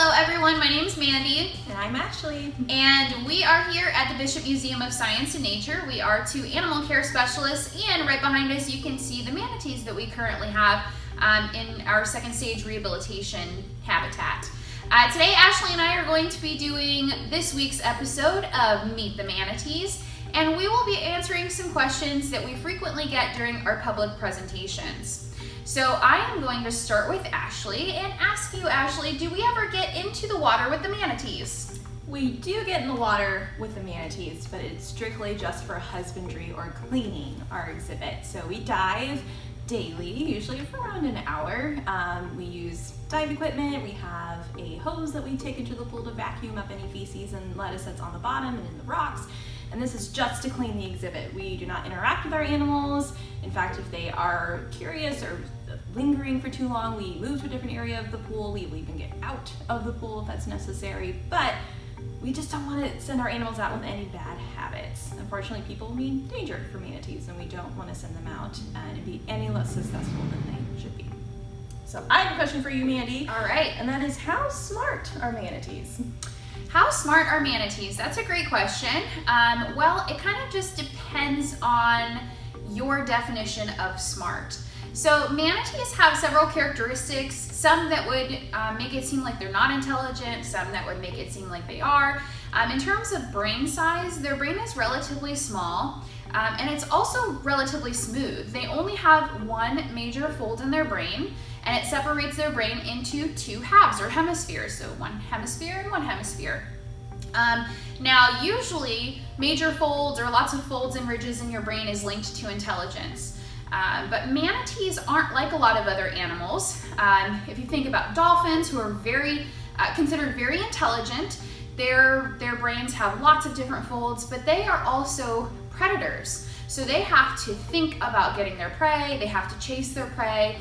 Hello everyone, my name is Mandy. And I'm Ashley. And we are here at the Bishop Museum of Science and Nature. We are two animal care specialists, and right behind us you can see the manatees that we currently have in our second stage rehabilitation habitat. Today Ashley and I are going to be doing this week's episode of Meet the Manatees, and we will be answering some questions that we frequently get during our public presentations. So I am going to start with Ashley and ask you, Ashley, do we ever get into the water with the manatees? We do get in the water with the manatees, but it's strictly just for husbandry or cleaning our exhibit. So we dive daily, usually for around an hour. We use dive equipment. We have a hose that we take into the pool to vacuum up any feces and lettuce that's on the bottom and in the rocks. And this is just to clean the exhibit. We do not interact with our animals. In fact, if they are curious or lingering for too long, we move to a different area of the pool. We will even get out of the pool if that's necessary. But we just don't want to send our animals out with any bad habits. Unfortunately, people will be endangered for manatees, and we don't want to send them out and be any less successful than they should be. So I have a question for you, Mandy. All right. And that is, how smart are manatees? How smart are manatees? That's a great question. Well, it kind of just depends on your definition of smart. So manatees have several characteristics, some that would make it seem like they're not intelligent, some that would make it seem like they are. In terms of brain size, their brain is relatively small, and it's also relatively smooth. They only have one major fold in their brain, and it separates their brain into two halves or hemispheres, so one hemisphere and one hemisphere. Now, usually major folds or lots of folds and ridges in your brain is linked to intelligence. But manatees aren't like a lot of other animals. If you think about dolphins, who are considered very intelligent, their brains have lots of different folds, but they are also predators. So they have to think about getting their prey, they have to chase their prey,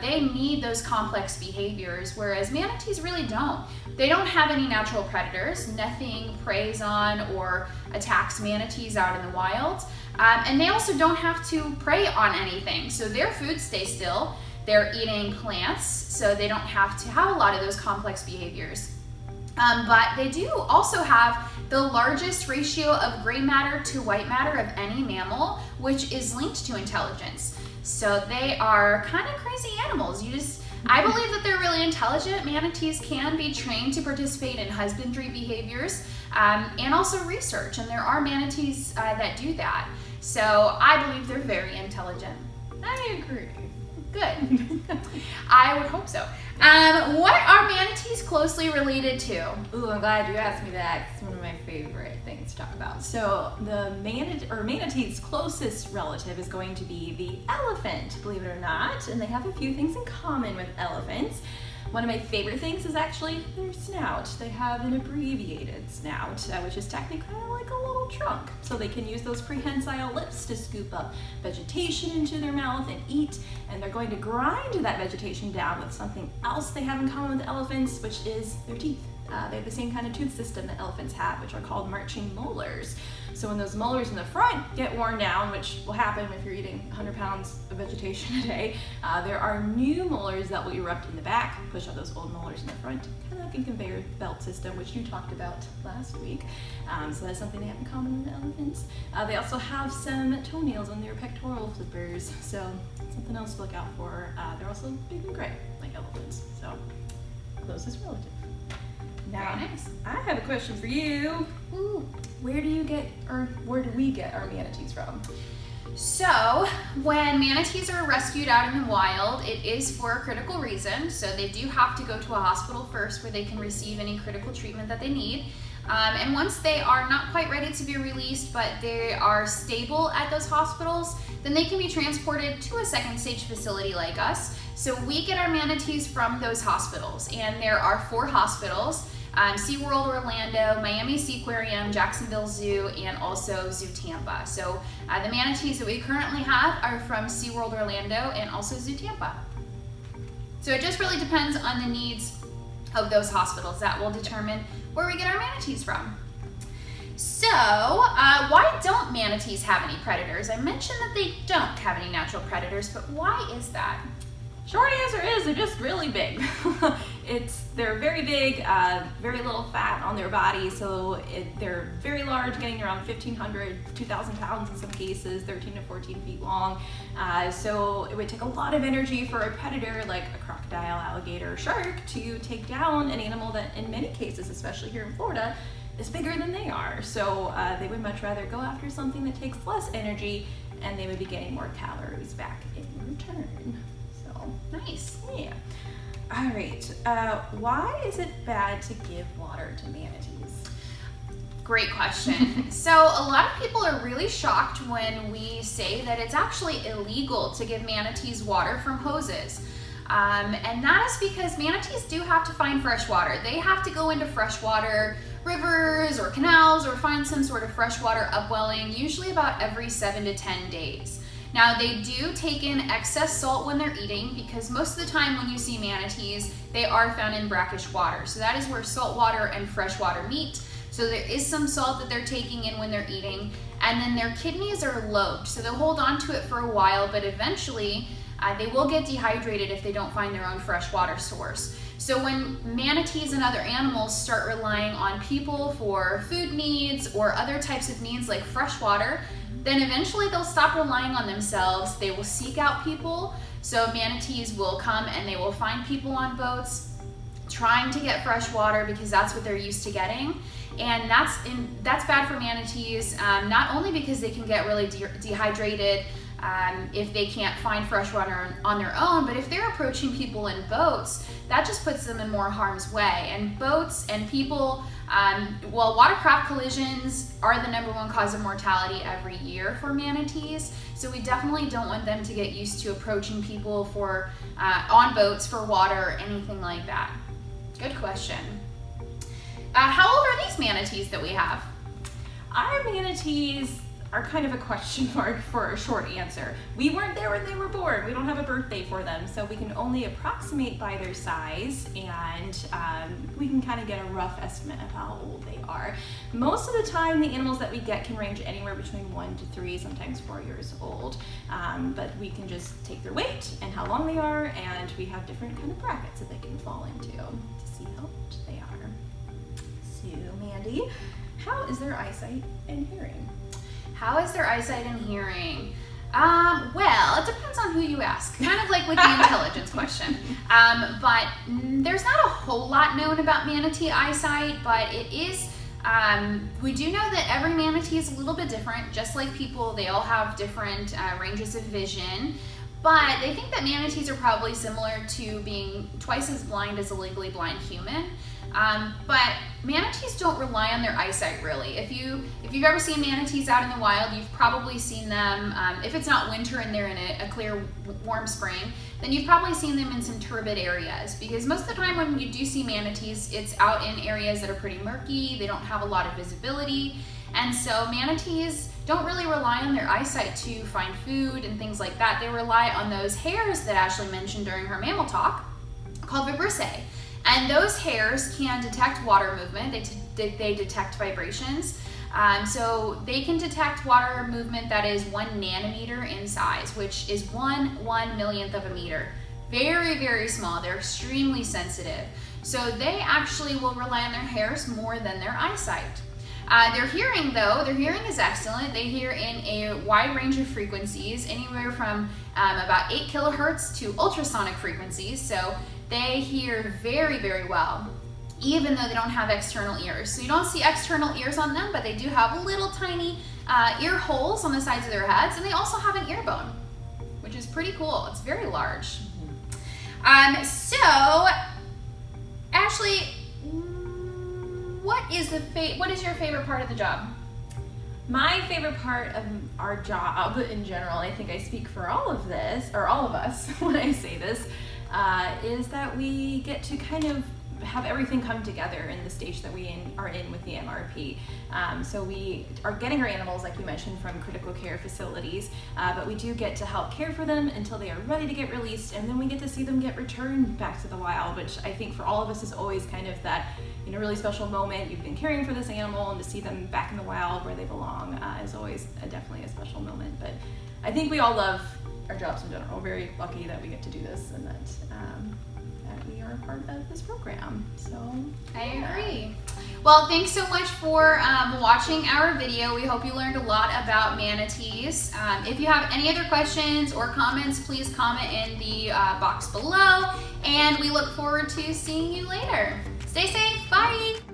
they need those complex behaviors, whereas manatees really don't. They don't have any natural predators. Nothing preys on or attacks manatees out in the wild. And they also don't have to prey on anything. So their food stays still. They're eating plants, so they don't have to have a lot of those complex behaviors. But they do also have the largest ratio of gray matter to white matter of any mammal, which is linked to intelligence. So they are kind of crazy animals. I believe that they're really intelligent. Manatees can be trained to participate in husbandry behaviors and also research, and there are manatees that do that. So I believe they're very intelligent. I agree. Good. I would hope so. What are manatees closely related to? Ooh, I'm glad you asked me that. It's one of my favorite things to talk about. So the manatee's closest relative is going to be the elephant, believe it or not, and they have a few things in common with elephants. One of my favorite things is actually their snout. They have an abbreviated snout, which is technically kind of like a little trunk. So they can use those prehensile lips to scoop up vegetation into their mouth and eat, and they're going to grind that vegetation down with something else they have in common with elephants, which is their teeth. They have the same kind of tooth system that elephants have, which are called marching molars. So when those molars in the front get worn down, which will happen if you're eating 100 pounds of vegetation a day, there are new molars that will erupt in the back, push out those old molars in the front, kind of like a conveyor belt system, which you talked about last week. So that's something they have in common with elephants. They also have some toenails on their pectoral flippers, so something else to look out for. They're also big and gray, like elephants, so closest relative. Now, Very nice. I have a question for you. Ooh, where do we get our manatees from? So, when manatees are rescued out in the wild, it is for a critical reason. So they do have to go to a hospital first where they can receive any critical treatment that they need. And once they are not quite ready to be released, but they are stable at those hospitals, then they can be transported to a second stage facility like us. So we get our manatees from those hospitals, and there are 4 hospitals. SeaWorld Orlando, Miami Seaquarium, Jacksonville Zoo, and also Zoo Tampa. So the manatees that we currently have are from SeaWorld Orlando and also Zoo Tampa. So it just really depends on the needs of those hospitals. That will determine where we get our manatees from. So why don't manatees have any predators? I mentioned that they don't have any natural predators, but why is that? Short answer is they're just really big. they're very big, very little fat on their body, so they're very large, getting around 1,500, 2,000 pounds in some cases, 13 to 14 feet long. So it would take a lot of energy for a predator like a crocodile, alligator, or shark to take down an animal that in many cases, especially here in Florida, is bigger than they are. So they would much rather go after something that takes less energy, and they would be getting more calories back in return. So Nice. yeah. All right. Why is it bad to give water to manatees? Great question. So a lot of people are really shocked when we say that it's actually illegal to give manatees water from hoses. And that is because manatees do have to find fresh water. They have to go into freshwater rivers or canals or find some sort of freshwater upwelling, usually about every 7 to 10 days. Now they do take in excess salt when they're eating, because most of the time when you see manatees, they are found in brackish water. So that is where salt water and fresh water meet. So there is some salt that they're taking in when they're eating, and then their kidneys are lobed. So they'll hold on to it for a while, but eventually they will get dehydrated if they don't find their own fresh water source. So when manatees and other animals start relying on people for food needs or other types of needs like fresh water, then eventually they'll stop relying on themselves. They will seek out people. So manatees will come and they will find people on boats trying to get fresh water because that's what they're used to getting. And that's bad for manatees, not only because they can get really dehydrated if they can't find fresh water on their own, but if they're approaching people in boats, that just puts them in more harm's way. And boats and people, watercraft collisions are the #1 cause of mortality every year for manatees. So we definitely don't want them to get used to approaching people on boats for water or anything like that. Good question. How old are these manatees that we have? Our manatees are kind of a question mark for a short answer. We weren't there when they were born. We don't have a birthday for them, so we can only approximate by their size, and we can kind of get a rough estimate of how old they are. Most of the time, the animals that we get can range anywhere between 1 to 3, sometimes 4 years old, but we can just take their weight and how long they are, and we have different kind of brackets that they can fall into to see how old they are. So, Mandy, how is their eyesight and hearing? How is their eyesight and hearing? Well, it depends on who you ask. Kind of like with the intelligence question. But there's not a whole lot known about manatee eyesight, but it is, we do know that every manatee is a little bit different. Just like people, they all have different ranges of vision. But they think that manatees are probably similar to being twice as blind as a legally blind human. But manatees don't rely on their eyesight really. If you've ever seen manatees out in the wild, you've probably seen them, if it's not winter and they're in a clear, warm spring, then you've probably seen them in some turbid areas, because most of the time when you do see manatees, it's out in areas that are pretty murky, they don't have a lot of visibility, and so manatees don't really rely on their eyesight to find food and things like that. They rely on those hairs that Ashley mentioned during her mammal talk, called vibrissae. And those hairs can detect water movement, they detect vibrations. So they can detect water movement that is 1 nanometer in size, which is 1/1,000,000th of a meter. Very, very small, they're extremely sensitive. So they actually will rely on their hairs more than their eyesight. Their hearing though, their hearing is excellent. They hear in a wide range of frequencies, anywhere from about 8 kilohertz to ultrasonic frequencies. So they hear very, very well, even though they don't have external ears. So you don't see external ears on them, but they do have little tiny ear holes on the sides of their heads, and they also have an ear bone, which is pretty cool. It's very large. So, Ashley, what is your favorite part of the job? My favorite part of our job in general, I think I speak for all of us when I say this, is that we get to kind of have everything come together in the stage that we are in with the MRP. So we are getting our animals, like you mentioned, from critical care facilities, but we do get to help care for them until they are ready to get released, and then we get to see them get returned back to the wild, which I think for all of us is always kind of that, really special moment. You've been caring for this animal, and to see them back in the wild where they belong is always definitely a special moment. But I think we all love our jobs in general. We're very lucky that we get to do this, and that we are part of this program. So I agree. Well, thanks so much for watching our video. We hope you learned a lot about manatees. If you have any other questions or comments, please comment in the box below, and we look forward to seeing you later. Stay safe. Bye.